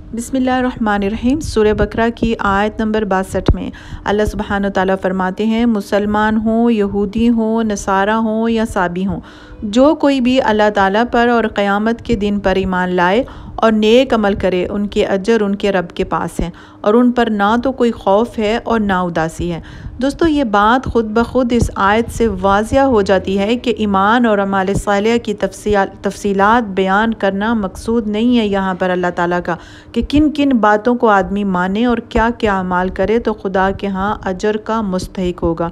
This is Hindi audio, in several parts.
बिस्मिल्लाहिर्रहमानिर्रहीम। सूरह बकरा की आयत नंबर 62 में अल्लाह सुब्हानहू तआला फरमाते हैं, मुसलमान हों, यहूदी हों, नसारा हों या साबी हों, जो कोई भी अल्लाह ताला पर और क़यामत के दिन पर ईमान लाए और नेक अमल करे, उनके अजर उनके रब के पास हैं और उन पर ना तो कोई खौफ है और ना उदासी है। दोस्तों, ये बात ख़ुद ब खुद इस आयत से वाज़िया हो जाती है कि ईमान और अमाल सालिह की तफसीलात बयान करना मकसूद नहीं है यहाँ पर अल्लाह ताला का कि किन किन बातों को आदमी माने और क्या क्या अमाल करे तो खुदा के यहाँ अजर का मुस्तहिक होगा।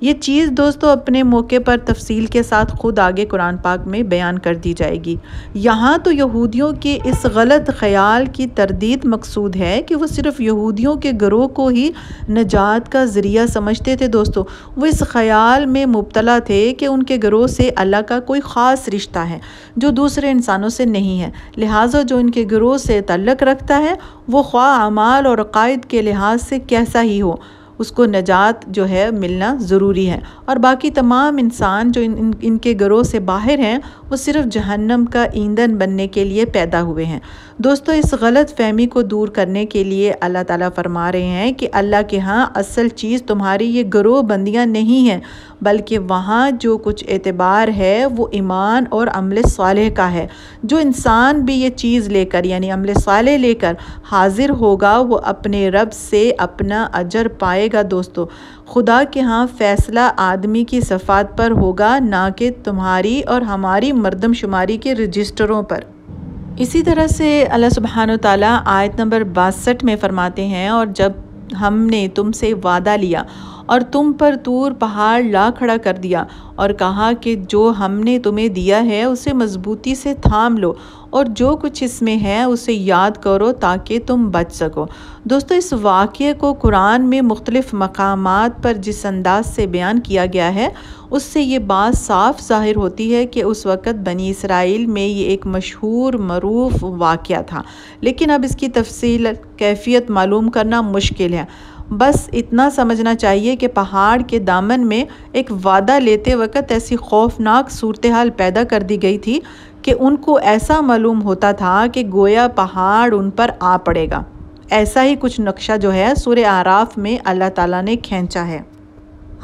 ये चीज़ दोस्तों अपने मौके पर तफसील के साथ खुद आगे कुरान पाक में बयान कर दी जाएगी। यहाँ तो यहूदियों के इस गलत ख्याल की तरदीद मकसूद है कि वो सिर्फ़ यहूदियों के गिरोह को ही नजात का ज़रिया समझते थे। दोस्तों, वो इस ख्याल में मुब्तला थे कि उनके गिरोह से अल्लाह का कोई ख़ास रिश्ता है जो दूसरे इंसानों से नहीं है, लिहाजा जो इनके गिरोह से तल्लुक़ रखता है वो ख्वाह अमाल और अक़ाइद के लिहाज से कैसा ही हो, उसको नजात जो है मिलना ज़रूरी है और बाकी तमाम इंसान जो इनके गिरोह से बाहर हैं वो सिर्फ़ जहन्नम का ईंधन बनने के लिए पैदा हुए हैं। दोस्तों, इस गलत फहमी को दूर करने के लिए अल्लाह ताला फरमा रहे हैं कि अल्लाह के यहाँ असल चीज़ तुम्हारी ये गिरोह बंदियाँ नहीं हैं, बल्कि वहाँ जो कुछ एतबार है वो ईमान और अमल सालेह का है। जो इंसान भी ये चीज़ लेकर यानी अमल सालेह लेकर हाजिर होगा वो अपने रब से अपना अजर पाएगा। दोस्तों, खुदा के यहाँ फ़ैसला आदमी की सफ़ात पर होगा, ना कि तुम्हारी और हमारी मर्दमशुमारी के रजिस्टरों पर। इसी तरह से अल्लाह सुब्हानहू तआला आयत नंबर 62 में फ़रमाते हैं, और जब हमने तुमसे वादा लिया और तुम पर तूर पहाड़ ला खड़ा कर दिया और कहा कि जो हमने तुम्हें दिया है उसे मजबूती से थाम लो और जो कुछ इसमें है उसे याद करो ताकि तुम बच सको। दोस्तों, इस वाक़ये को कुरान में मुख्तलिफ़ मकामात पर जिस अंदाज से बयान किया गया है उससे ये बात साफ ज़ाहिर होती है कि उस वक़्त बनी इसराइल में ये एक मशहूर मरूफ वाक़या था, लेकिन अब इसकी तफसील कैफियत मालूम करना मुश्किल है। बस इतना समझना चाहिए कि पहाड़ के दामन में एक वादा लेते वक़्त ऐसी खौफनाक सूरत हाल पैदा कर दी गई थी कि उनको ऐसा मालूम होता था कि गोया पहाड़ उन पर आ पड़ेगा। ऐसा ही कुछ नक्शा जो है सूरह आराफ में अल्लाह ताला ने खींचा है।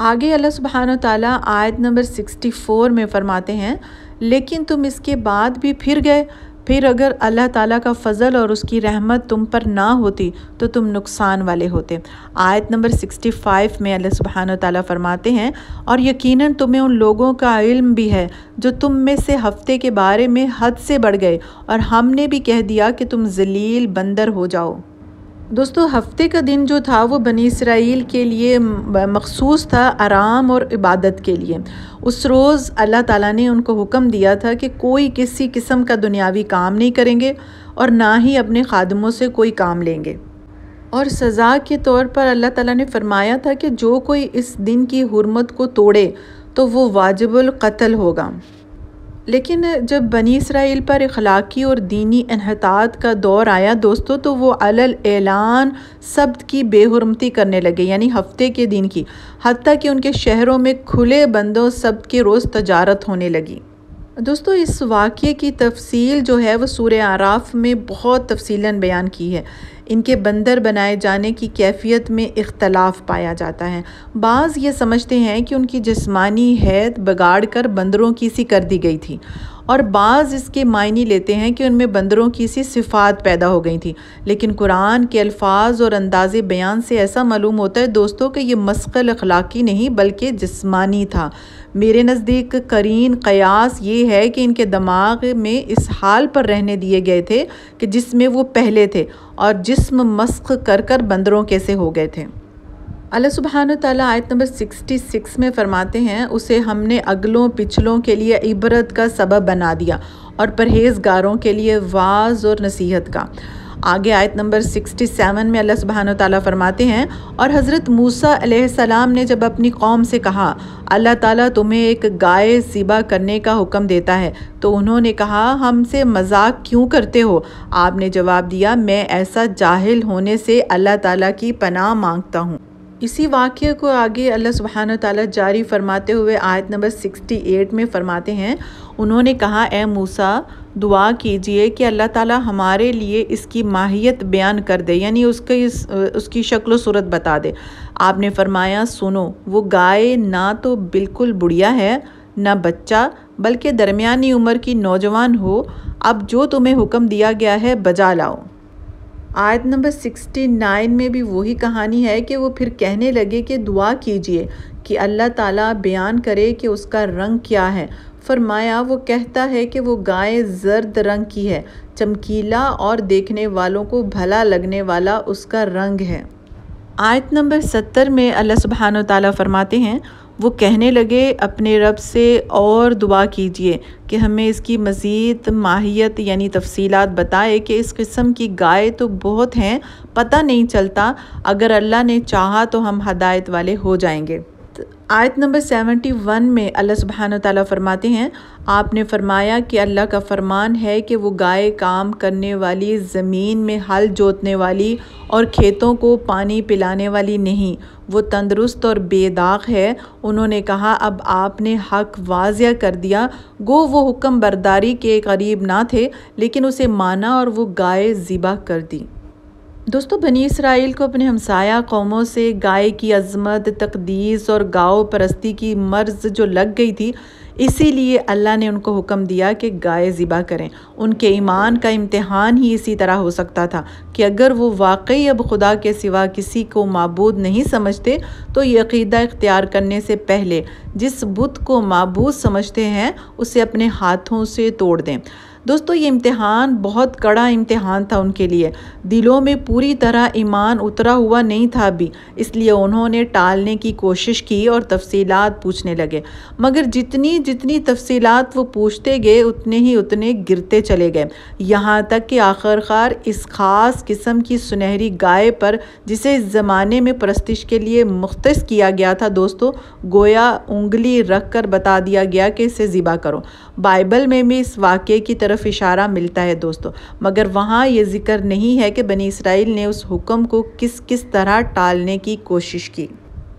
आगे अल्लाह सुब्हानहू तआला आयत नंबर 64 में फ़रमाते हैं, लेकिन तुम इसके बाद भी फिर गए, फिर अगर अल्लाह ताला का फ़ज़ल और उसकी रहमत तुम पर ना होती तो तुम नुकसान वाले होते। आयत नंबर 65 में अल्लाह सुब्हानहू तआला फ़रमाते हैं, और यकीनन तुम्हें उन लोगों का इल्म भी है जो तुम में से हफ्ते के बारे में हद से बढ़ गए और हमने भी कह दिया कि तुम ज़लील बंदर हो जाओ। दोस्तों, हफ्ते का दिन जो था वो बनी इसराइल के लिए मखसूस था, आराम और इबादत के लिए। उस रोज़ अल्लाह ताला ने उनको हुक्म दिया था कि कोई किसी किस्म का दुनियावी काम नहीं करेंगे और ना ही अपने खादमों से कोई काम लेंगे, और सज़ा के तौर पर अल्लाह ताला ने फरमाया था कि जो कोई इस दिन की हुर्मत को तोड़े तो वो वाजिबुल क़त्ल होगा। लेकिन जब बनी इसराइल पर अखलाकी और दीनी इन्हतात का दौर आया दोस्तों, तो वो अलल ऐलान सब्त की बेहुरमती करने लगे, यानी हफ्ते के दिन की, हत्ता कि उनके शहरों में खुले बंदों सब्त के रोज़ तजारत होने लगी। दोस्तों, इस वाक़ये की तफसील जो है वो सूरह आराफ में बहुत तफसीलन बयान की है। इनके बंदर बनाए जाने की कैफियत में इख्तलाफ पाया जाता है। बाज़ ये समझते हैं कि उनकी जिस्मानी हैत बिगाड़ कर बंदरों की सी कर दी गई थी, और बाज़ इसके मायने लेते हैं कि उनमें बंदरों की सी सिफ़ात पैदा हो गई थी। लेकिन कुरान के अल्फाज और अंदाज़े बयान से ऐसा मालूम होता है दोस्तों कि ये मस्क़ल अखलाकी नहीं बल्कि जिस्मानी था। मेरे नज़दीक करीन क़यास ये है कि इनके दिमाग में इस हाल पर रहने दिए गए थे कि जिसमें वो पहले थे, और जिस्म मस्ख़ कर कर बंदरों कैसे हो गए थे। अल्लाह सुब्हानहू तआला आयत नंबर 66 में फ़रमाते हैं, उसे हमने अगलों पिछलों के लिए इबरत का सबब बना दिया और परहेज़गारों के लिए वाज़ और नसीहत का। आगे आयत नंबर 67 में अल्लाह सुब्हानहू तआला फ़रमाते हैं, और हज़रत मूसा अलैहिस्सलाम ने जब अपनी कौम से कहा अल्लाह ताला तुम्हें एक गाय ज़िबा करने का हुक्म देता है, तो उन्होंने कहा हमसे मजाक क्यों करते हो। आपने जवाब दिया, मैं ऐसा जाहिल होने से अल्लाह ताला की पनाह मांगता हूँ। इसी वाक़ये को आगे अल्लाह सुब्हानहू तआला जारी फरमाते हुए आयत नंबर 68 में फरमाते हैं, उन्होंने कहा, ए मूसा, दुआ कीजिए कि अल्लाह ताला हमारे लिए इसकी माहियत बयान कर दे, यानी उसकी शक्ल सूरत बता दे। आपने फरमाया, सुनो, वो गाय ना तो बिल्कुल बुढ़िया है ना बच्चा, बल्कि दरमियानी उम्र की नौजवान हो। अब जो तुम्हें हुक्म दिया गया है बजा लाओ। आयत नंबर 69 में भी वही कहानी है कि वो फिर कहने लगे कि दुआ कीजिए कि अल्लाह ताला बयान करे कि उसका रंग क्या है। फरमाया, वो कहता है कि वो गाय जर्द रंग की है, चमकीला और देखने वालों को भला लगने वाला उसका रंग है। आयत नंबर 70 में अल्लाह सुब्हानहू तआला फरमाते हैं, वो कहने लगे अपने रब से और दुआ कीजिए कि हमें इसकी मज़ीद माहियत यानी तफसीलात बताए कि इस किस्म की गाय तो बहुत हैं, पता नहीं चलता, अगर अल्लाह ने चाहा तो हम हदायत वाले हो जाएंगे। आयत नंबर 71 में अल्लाह सुब्हानहू तआला फरमाते हैं, आपने फरमाया कि अल्लाह का फरमान है कि वो गाय काम करने वाली, ज़मीन में हल जोतने वाली और खेतों को पानी पिलाने वाली नहीं, वो तंदुरुस्त और बेदाग है। उन्होंने कहा, अब आपने हक वाज़िया कर दिया। गो वो हुक्म बरदारी के करीब ना थे, लेकिन उसे माना और वो गाय ज़िबा कर दी। दोस्तों, बनी इसराइल को अपने हमसाया कौमों से गाय की अज़मत, तक़दीस और गाँव परस्ती की मर्ज़ जो लग गई थी, इसीलिए अल्लाह ने उनको हुक्म दिया कि गाय ज़िबा करें। उनके ईमान का इम्तिहान ही इसी तरह हो सकता था कि अगर वो वाकई अब खुदा के सिवा किसी को माबूद नहीं समझते तो ये अक़ीदा इख्तियार करने से पहले जिस बुत को माबूद समझते हैं उसे अपने हाथों से तोड़ दें। दोस्तों, ये इम्तिहान बहुत कड़ा इम्तिहान था उनके लिए। दिलों में पूरी तरह ईमान उतरा हुआ नहीं था अभी, इसलिए उन्होंने टालने की कोशिश की और तफसीलात पूछने लगे। मगर जितनी जितनी तफसीलात वो पूछते गए उतने गिरते चले गए, यहाँ तक कि आखिरकार इस ख़ास किस्म की सुनहरी गाय पर, जिसे इस ज़माने में परस्तिश के लिए मुख्तस किया गया था, दोस्तों, गोया उंगली रख कर बता दिया गया कि इसे ज़िबा करो। बाइबल में भी इस वाक़े की तरफ इशारा मिलता है दोस्तों, मगर वहाँ ये ज़िक्र नहीं है कि बनी इसराइल ने उस हुक्म को किस किस तरह टालने की कोशिश की।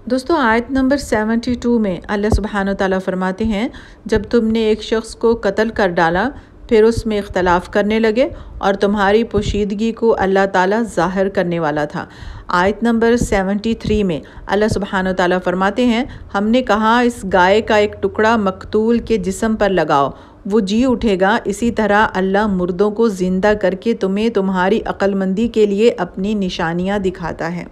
दोस्तों, आयत नंबर 72 में अल्लाह सुब्हानहू तआला फरमाते हैं, जब तुमने एक शख्स को कत्ल कर डाला, फिर उसमें इख्तलाफ करने लगे और तुम्हारी पोशीदगी को अल्लाह ताला ज़ाहिर करने वाला था। आयत नंबर 73 में अल्लाह सुब्हानहू तआला फरमाते हैं, हमने कहा इस गाय का एक टुकड़ा मकतूल के जिस्म पर लगाओ, वो जी उठेगा। इसी तरह अल्लाह मुर्दों को ज़िंदा करके तुम्हें तुम्हारी अक्लमंदी के लिए अपनी निशानियाँ दिखाता है।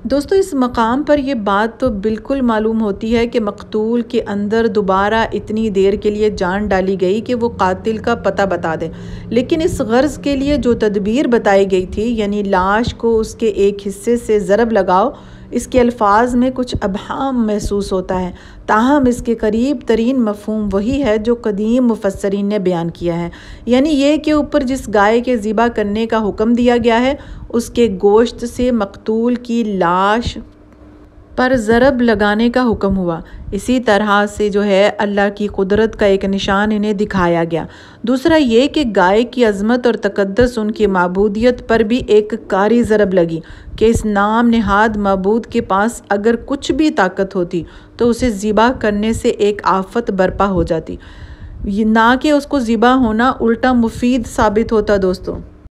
दोस्तों, इस मकाम पर यह बात तो बिल्कुल मालूम होती है कि मकतूल के अंदर दोबारा इतनी देर के लिए जान डाली गई कि वो कातिल का पता बता दे, लेकिन इस गर्ज़ के लिए जो तदबीर बताई गई थी, यानी लाश को उसके एक हिस्से से ज़रब लगाओ, इसके अल्फाज में कुछ अबहाम महसूस होता है, ताहम इसके करीब तरीन मफ़हूम वही है जो कदीम मुफस्सरीन ने बयान किया है, यानी ये कि ऊपर जिस गाय के ज़िबा करने का हुक्म दिया गया है उसके गोश्त से मकतूल की लाश पर ज़रब लगाने का हुक्म हुआ। इसी तरह से जो है अल्लाह की कुदरत का एक निशान इन्हें दिखाया गया। दूसरा ये कि गाय की अज़मत और तक़द्दुस, उनकी माबूदियत पर भी एक कारी ज़रब लगी कि इस नाम नेहाद माबूद के पास अगर कुछ भी ताकत होती तो उसे ज़िबा करने से एक आफत बर्पा हो जाती, ना कि उसको ज़िबा होना उल्टा मुफीद साबित होता। दोस्तों,